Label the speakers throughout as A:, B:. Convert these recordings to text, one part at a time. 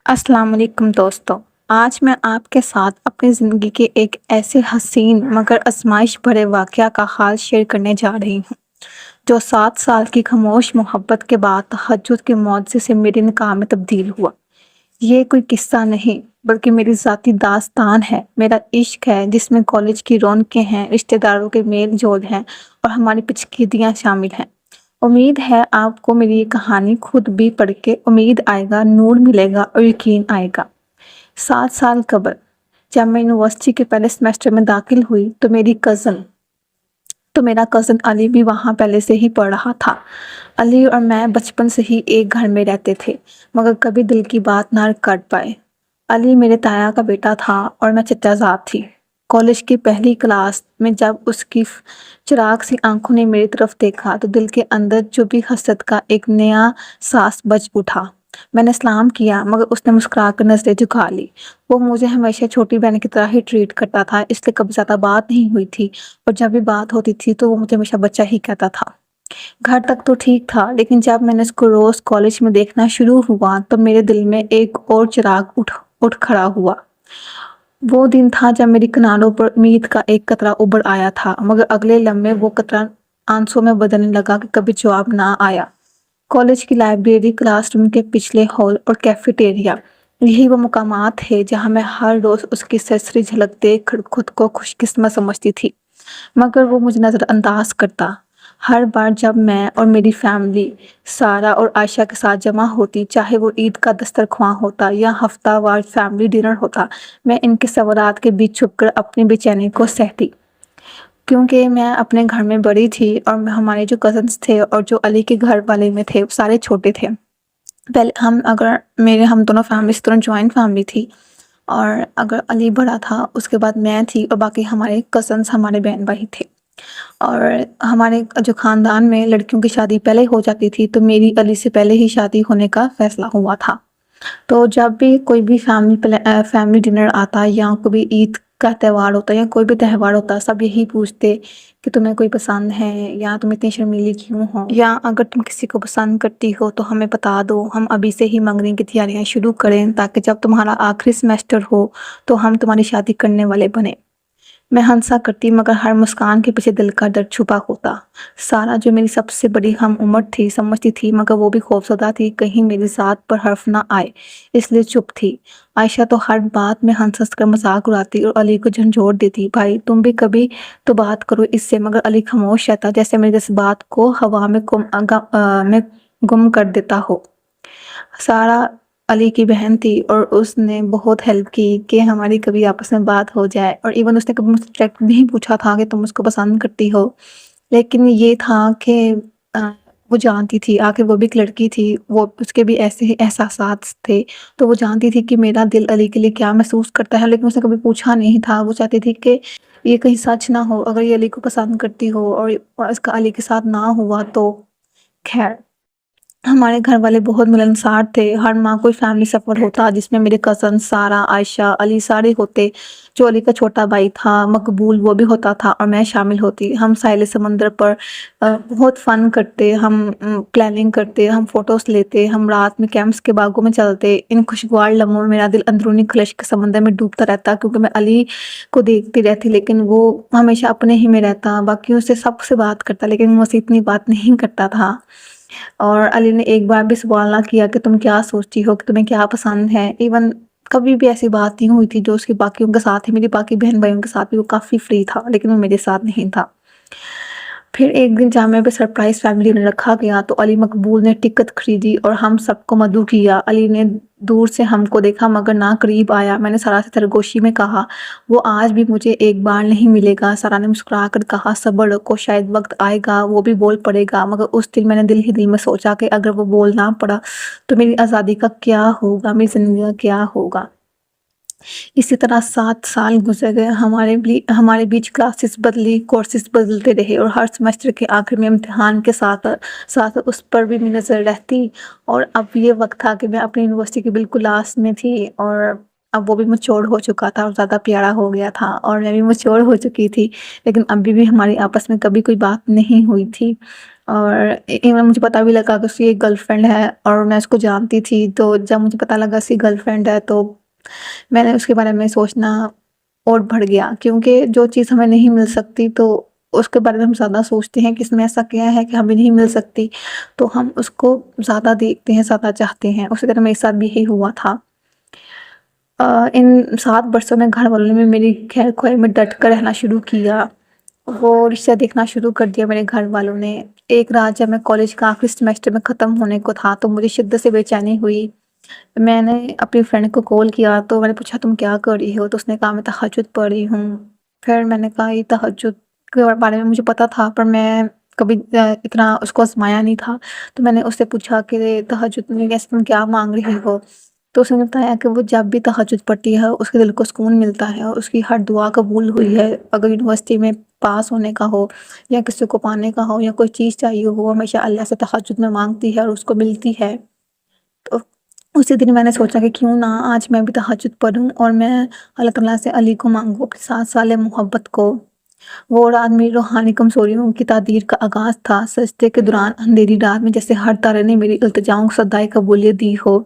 A: السلام علیکم دوستوں، آج میں آپ کے ساتھ اپنی زندگی کے ایک ایسے حسین مگر آزمائش بھرے واقعہ کا حال شیئر کرنے جا رہی ہوں جو 7 سال کی خاموش محبت کے بعد تہجد کے معجزے سے میرے نکاح میں تبدیل ہوا۔ یہ کوئی قصہ نہیں بلکہ میری ذاتی داستان ہے، میرا عشق ہے جس میں کالج کی رونقیں ہیں، رشتہ داروں کے میل جول ہیں اور ہماری پیچیدگیاں شامل ہیں۔ امید ہے آپ کو میری یہ کہانی خود بھی پڑھ کے امید آئے گا، نور ملے گا اور یقین آئے گا۔ 7 سال قبل جب میں یونیورسٹی کے پہلے سیمسٹر میں داخل ہوئی تو میرا کزن علی بھی وہاں پہلے سے ہی پڑھ رہا تھا۔ علی اور میں بچپن سے ہی ایک گھر میں رہتے تھے مگر کبھی دل کی بات نہ کر پائے۔ علی میرے تایا کا بیٹا تھا اور میں چچا زاد تھی۔ کالج کی پہلی کلاس میں جب اس کی چراغ سی آنکھوں نے میری طرف دیکھا تو دل کے اندر چبھی حسرت کا ایک نیا سانس بج اٹھا۔ میں نے سلام کیا مگر اس نے مسکرا کر نظریں جھکا لی۔ وہ مجھے ہمیشہ چھوٹی بہن کی طرح ہی ٹریٹ کرتا تھا، اس لیے کبھی زیادہ بات نہیں ہوئی تھی اور جب بھی بات ہوتی تھی تو وہ مجھے ہمیشہ بچہ ہی کہتا تھا۔ گھر تک تو ٹھیک تھا لیکن جب میں نے اس کو روز کالج میں دیکھنا شروع ہوا تو میرے دل میں ایک اور چراغ اٹھ کھڑا ہوا۔ وہ دن تھا جب میری کناروں پر امید کا ایک قطرہ ابھر آیا تھا مگر اگلے لمحے وہ قطرہ آنسوں میں بدلنے لگا کہ کبھی جواب نہ آیا۔ کالج کی لائبریری، کلاس روم کے پچھلے ہال اور کیفیٹیریا، یہی وہ مقامات تھے جہاں میں ہر روز اس کی سرسری جھلک دیکھ کر خود کو خوش قسمت سمجھتی تھی، مگر وہ مجھے نظر انداز کرتا۔ ہر بار جب میں اور میری فیملی سارہ اور عائشہ کے ساتھ جمع ہوتی، چاہے وہ عید کا دسترخواں ہوتا یا ہفتہ وار فیملی ڈنر ہوتا، میں ان کے سوالات کے بیچ چھپ کر اپنی بے چینی کو سہتی، کیونکہ میں اپنے گھر میں بڑی تھی اور ہمارے جو کزنس تھے اور جو علی کے گھر والے میں تھے وہ سارے چھوٹے تھے۔ پہلے ہم دونوں فیملی سے دونوں جوائنٹ فیملی تھی اور اگر علی بڑا تھا اس کے بعد میں تھی اور باقی ہمارے کزنس ہمارے بہن بھائی تھے۔ اور ہمارے جو خاندان میں لڑکیوں کی شادی پہلے ہو جاتی تھی تو میری علی سے پہلے ہی شادی ہونے کا فیصلہ ہوا تھا۔ تو جب بھی کوئی بھی فیملی ڈنر آتا یا کوئی عید کا تہوار ہوتا یا کوئی بھی تہوار ہوتا، سب یہی پوچھتے کہ تمہیں کوئی پسند ہے یا تم اتنی شرمیلی کیوں ہو، یا اگر تم کسی کو پسند کرتی ہو تو ہمیں بتا دو، ہم ابھی سے ہی منگنی کی تیاریاں شروع کریں تاکہ جب تمہارا آخری سیمسٹر ہو تو ہم تمہاری شادی کرنے والے بنیں۔ میں ہنسا کرتی مگر ہر مسکان کے پیچھے دل کا درد چھپا ہوتا۔ سارہ جو میری سب سے بڑی ہم عمر تھی سمجھتی تھی مگر وہ بھی خوفزدہ تھی کہیں میری ذات پر حرف نہ آئے، اس لیے چپ تھی۔ عائشہ تو ہر بات میں ہنس کر مذاق اڑاتی اور علی کو جھنجھوڑ دیتی، بھائی تم بھی کبھی تو بات کرو اس سے، مگر علی خاموش رہتا جیسے میرے جذبات کو ہوا میں گم کر دیتا ہو۔ سارہ علی کی بہن تھی اور اس نے بہت ہیلپ کی کہ ہماری کبھی آپس میں بات ہو جائے، اور ایون اس نے کبھی مجھ سے ڈائریکٹ نہیں پوچھا تھا کہ تم اس کو پسند کرتی ہو، لیکن یہ تھا کہ وہ جانتی تھی، آخر وہ بھی ایک لڑکی تھی، وہ اس کے بھی ایسے ہی احساسات تھے، تو وہ جانتی تھی کہ میرا دل علی کے لیے کیا محسوس کرتا ہے، لیکن اس نے کبھی پوچھا نہیں تھا۔ وہ چاہتی تھی کہ یہ کہیں سچ نہ ہو، اگر یہ علی کو پسند کرتی ہو اور اس کا علی کے ساتھ نہ ہوا تو خیر۔ ہمارے گھر والے بہت ملنسار تھے، ہر ماہ کوئی فیملی سفر ہوتا جس میں میرے کزن سارہ، عائشہ، علی سارے ہوتے، جو علی کا چھوٹا بھائی تھا مقبول وہ بھی ہوتا تھا اور میں شامل ہوتی۔ ہم ساحل سمندر پر بہت فن کرتے، ہم پلاننگ کرتے، ہم فوٹوز لیتے، ہم رات میں کیمپس کے باغوں میں چلتے۔ ان خوشگوار لمحوں میں میرا دل اندرونی خلش کے سمندر میں ڈوبتا رہتا کیونکہ میں علی کو دیکھتی رہتی لیکن وہ ہمیشہ اپنے ہی میں رہتا، باقیوں سے سب سے بات کرتا لیکن مجھ سے اتنی بات نہیں کرتا تھا۔ اور علی نے ایک بار بھی سوال نہ کیا کہ تم کیا سوچتی ہو، کہ تمہیں کیا پسند ہے، ایون کبھی بھی ایسی بات نہیں ہوئی تھی جو اس کی باقیوں کے ساتھ ہے، میری باقی بہن بھائیوں کے ساتھ بھی وہ کافی فری تھا لیکن وہ میرے ساتھ نہیں تھا۔ پھر ایک دن جامعہ پہ سرپرائز فیملی ڈنر رکھا گیا تو علی مقبول نے ٹکٹ خریدی اور ہم سب کو مدعو کیا۔ علی نے دور سے ہم کو دیکھا مگر نہ قریب آیا۔ میں نے سارہ سے سرگوشی میں کہا وہ آج بھی مجھے ایک بار نہیں ملے گا۔ سارہ نے مسکرا کر کہا صبر رکھو، شاید وقت آئے گا وہ بھی بول پڑے گا، مگر اس دن میں نے دل ہی دل میں سوچا کہ اگر وہ بول نہ پڑا تو میری آزادی کا کیا ہوگا، میری زندگی کا کیا ہوگا۔ اسی طرح 7 سال گزر گئے، ہمارے بیچ کلاسز بدلی، کورسز بدلتے رہے اور ہر سیمسٹر کے آخر میں امتحان کے ساتھ ساتھ اس پر بھی میری نظر رہتی۔ اور اب یہ وقت تھا کہ میں اپنی یونیورسٹی کے بالکل لاسٹ میں تھی اور اب وہ بھی میچور ہو چکا تھا اور زیادہ پیارا ہو گیا تھا اور میں بھی میچور ہو چکی تھی، لیکن ابھی بھی ہماری آپس میں کبھی کوئی بات نہیں ہوئی تھی۔ اور ایون مجھے پتا بھی لگا کہ اس کی ایک گرل فرینڈ ہے اور میں اس کو جانتی تھی، تو جب مجھے پتا لگا اس کی گرل فرینڈ ہے تو میں نے اس کے بارے میں سوچنا اور بڑھ گیا، کیونکہ جو چیز ہمیں نہیں مل سکتی تو اس کے بارے میں ہم زیادہ سوچتے ہیں کہ اس میں ایسا کیا ہے کہ ہمیں نہیں مل سکتی، تو ہم اس کو زیادہ دیکھتے ہیں، زیادہ چاہتے ہیں۔ اسی طرح میرے ساتھ بھی یہی ہوا تھا۔ ان 7 برسوں میں گھر والوں نے میری خیر خواہ میں ڈٹ کر رہنا شروع کیا، وہ رشتہ دیکھنا شروع کر دیا میرے گھر والوں نے۔ ایک رات جب میں کالج کا آخری سیمسٹر میں ختم ہونے کو تھا تو مجھے شدت سے بے چینی ہوئی۔ میں نے اپنی فرینڈ کو کال کیا تو میں نے پوچھا تم کیا کر رہی ہو، تو اس نے کہا میں تہجد پڑھ رہی ہوں۔ پھر میں نے کہا یہ تہجد کے بارے میں مجھے پتا تھا پر میں کبھی اتنا اس کو آزمایا نہیں تھا، تو میں نے اس سے پوچھا کہ تہجد میں کیسے تم کیا مانگ رہی ہو، تو اس نے بتایا کہ وہ جب بھی تہجد پڑھتی ہے اس کے دل کو سکون ملتا ہے اور اس کی ہر دعا قبول ہوئی ہے۔ اگر یونیورسٹی میں پاس ہونے کا ہو یا کسی کو پانے کا ہو یا کوئی چیز چاہیے ہو، ہمیشہ اللہ سے تہجد میں مانگتی ہے اور اس کو ملتی ہے۔ تو اسی دن میں نے سوچا کہ کیوں نہ آج میں بھی تہجد پڑھوں اور میں اللہ تعالیٰ سے علی کو مانگوں اپنی 7 سال محبت کو۔ وہ رات میری روحانی کمزوریوں کی تعدیر کا آغاز تھا، سجدے کے دوران اندھیری رات میں جیسے ہر تارے نے میری التجاؤں کو صدائے قبولیت دی ہو۔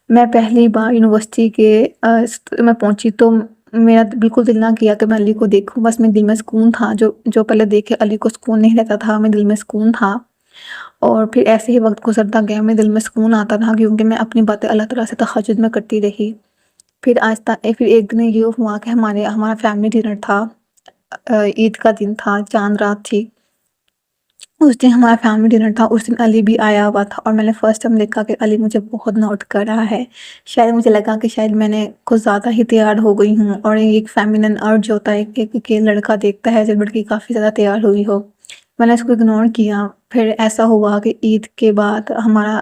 A: میں پہلی بار یونیورسٹی کے میں پہنچی تو میرا بالکل دل نہ کیا کہ میں علی کو دیکھوں، بس میرے دل میں سکون تھا، جو پہلے دیکھے علی کو سکون نہیں رہتا تھا، میرے دل میں سکون تھا۔ اور پھر ایسے ہی وقت گزرتا گیا، میرے دل میں سکون آتا تھا کیونکہ میں اپنی باتیں اللہ تعالیٰ سے تہجد میں کرتی رہی۔ پھر ایک دن یہ ہوا کہ ہمارا فیملی ڈنر تھا، عید کا دن تھا، چاند رات تھی۔ اس دن ہمارا فیملی ڈنر تھا، اس دن علی بھی آیا ہوا تھا اور میں نے فرسٹ ٹائم دیکھا کہ علی مجھے بہت نوٹ کر رہا ہے۔ شاید مجھے لگا کہ شاید میں نے کچھ زیادہ ہی تیار ہو گئی ہوں، اور ایک فیمینن ارج ہوتا ہے کہ لڑکا دیکھتا ہے جب لڑکی کافی زیادہ تیار ہوئی ہو۔ میں نے اس کو اگنور کیا۔ پھر ایسا ہوا کہ عید کے بعد ہمارا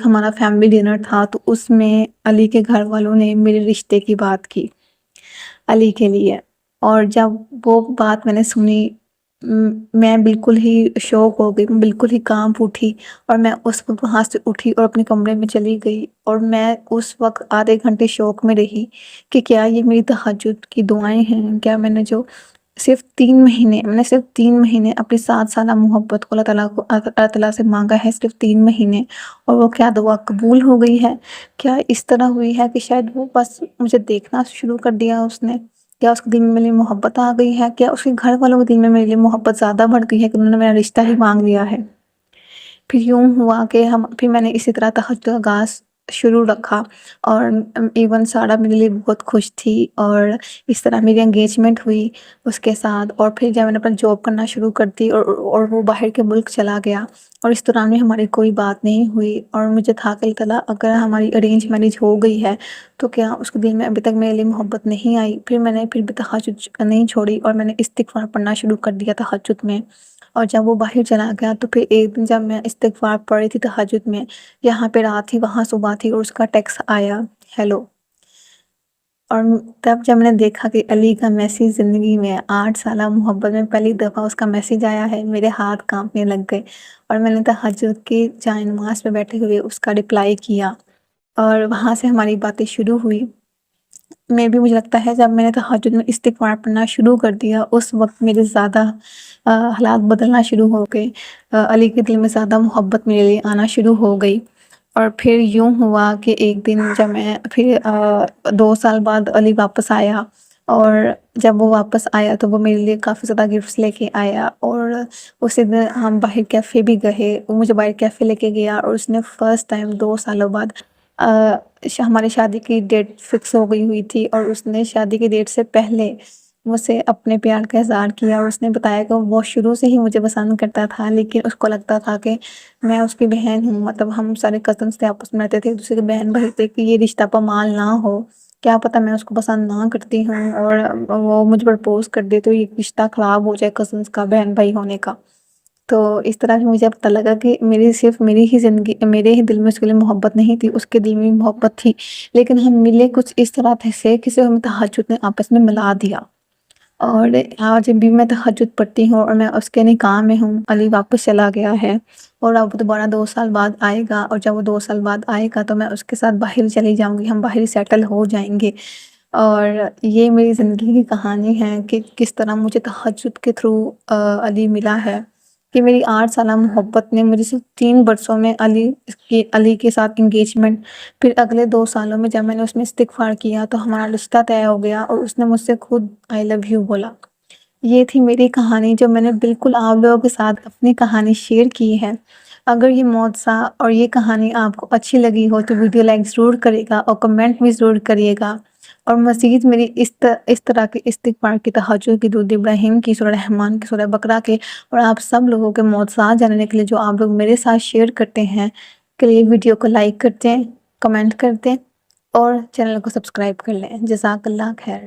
A: ہمارا فیملی ڈنر تھا، تو اس میں علی کے گھر والوں نے میرے رشتے کی بات کی علی کے لیے، اور جب وہ بات میں نے سنی میں بالکل ہی شوق ہو گئی، میں بالکل ہی کانپ اٹھی، اور میں اس وقت وہاں سے اٹھی اور اپنے کمرے میں چلی گئی، اور میں اس وقت آدھے گھنٹے شوق میں رہی کہ کیا یہ میری تہجد کی دعائیں ہیں، کیا میں نے جو صرف 3 مہینے اپنی 7 سالہ محبت کو اللہ تعالیٰ سے مانگا ہے، صرف 3 مہینے، اور وہ کیا دعا قبول ہو گئی ہے؟ کیا اس طرح ہوئی ہے کہ شاید وہ بس مجھے دیکھنا شروع کر دیا اس نے؟ کیا اس کے دل میں میری محبت آ گئی ہے؟ کیا اس کے گھر والوں کے دل میں میرے لیے محبت زیادہ بڑھ گئی ہے کہ انہوں نے میرا رشتہ ہی مانگ لیا ہے؟ پھر یوں ہوا کہ پھر میں نے اسی طرح تہجد کا آغاز شروع رکھا، اور ایون سارا میرے لیے بہت خوش تھی، اور اس طرح میری انگیجمنٹ ہوئی اس کے ساتھ۔ اور پھر جب میں نے اپنا جاب کرنا شروع کر دی اور وہ باہر کے ملک چلا گیا، اور اس دوران میں ہماری کوئی بات نہیں ہوئی، اور مجھے تھا کہ اللہ تعالیٰ اگر ہماری ارینج میرج ہو گئی ہے تو کیا اس کے دل میں ابھی تک میرے لیے محبت نہیں آئی؟ پھر میں نے بھی تہجد نہیں چھوڑی، اور میں نے استغفار پڑھنا شروع کر دیا تہجد میں۔ اور جب وہ باہر چلا گیا تو پھر ایک دن جب میں استغفار پڑھ رہی تھی تہجد میں، یہاں پہ رات تھی وہاں صبح تھی، اور اس کا ٹیکسٹ آیا ہیلو، اور تب جب میں نے دیکھا کہ علی کا میسیج زندگی میں 8 سالہ محبت میں پہلی دفعہ اس کا میسیج آیا ہے، میرے ہاتھ کانپنے لگ گئے، اور میں نے تہجد کی جائے نماز پہ بیٹھے ہوئے اس کا رپلائی کیا، اور وہاں سے ہماری باتیں شروع ہوئی۔ مجھے لگتا ہے جب میں نے تہجد میں استغفار پڑھنا شروع کر دیا اس وقت میرے زیادہ حالات بدلنا شروع ہو گئے، علی کے دل میں زیادہ محبت میرے لیے آنا شروع ہو گئی۔ اور پھر یوں ہوا کہ ایک دن جب میں پھر 2 سال بعد علی واپس آیا، اور جب وہ واپس آیا تو وہ میرے لیے کافی زیادہ گفٹس لے کے آیا، اور اسی دن ہم باہر کیفے بھی گئے، وہ مجھے باہر کیفے لے کے گیا، اور اس نے فرسٹ ٹائم 2 سالوں بعد ہماری شادی کی ڈیٹ فکس ہو گئی ہوئی تھی، اور اس نے شادی کی ڈیٹ سے پہلے مجھ سے اپنے پیار کا اظہار کیا، اور اس نے بتایا کہ وہ شروع سے ہی مجھے پسند کرتا تھا، لیکن اس کو لگتا تھا کہ میں اس کی بہن ہوں، مطلب ہم سارے کزنس تھے آپس میں رہتے تھے، دوسرے کے بہن بھائی تھے، کہ یہ رشتہ پامال نہ ہو، کیا پتہ میں اس کو پسند نہ کرتی ہوں اور وہ مجھ پر پروپوز کر دے تو یہ رشتہ خراب ہو جائے کزنس کا، بہن بھائی ہونے کا۔ تو اس طرح سے مجھے پتہ لگا کہ صرف میری ہی زندگی، میرے ہی دل میں اس کے لیے محبت نہیں تھی، اس کے دل میں بھی محبت تھی، لیکن ہم ملے کچھ اس طرح سے کسی ہمیں تہجد نے آپس میں ملا دیا۔ اور آج بھی میں تہجد پڑھتی ہوں، اور میں اس کے نکاح میں ہوں، علی واپس چلا گیا ہے، اور اب دوبارہ 2 سال بعد آئے گا، اور جب وہ 2 سال بعد آئے گا تو میں اس کے ساتھ باہر چلی جاؤں گی، ہم باہر سیٹل ہو جائیں گے۔ اور یہ میری زندگی کی کہانی ہے کہ کس طرح مجھے تہجد کے تھرو علی ملا ہے۔ کہ میری 8 سالہ محبت نے مجھے صرف 3 برسوں میں علی کے ساتھ انگیجمنٹ، پھر اگلے 2 سالوں میں جب میں نے اس میں استغفار کیا تو ہمارا رشتہ طے ہو گیا اور اس نے مجھ سے خود آئی لو یو بولا۔ یہ تھی میری کہانی جو میں نے بالکل آپ لوگوں کے ساتھ اپنی کہانی شیئر کی ہے۔ اگر یہ معجزہ اور یہ کہانی آپ کو اچھی لگی ہو تو ویڈیو لائک ضرور کرے گا اور کمنٹ بھی ضرور کریے گا، اور مزید میری اس طرح کے استغفار کی، تہجد کی، درود ابراہیم کی، سورہ رحمان کی، سورہ بقرہ کے اور آپ سب لوگوں کے معجزات جاننے کے لیے جو آپ لوگ میرے ساتھ شیئر کرتے ہیں کے لیے ویڈیو کو لائک کرتے ہیں، کمنٹ کرتے ہیں اور چینل کو سبسکرائب کر لیں۔ جزاک اللہ خیر۔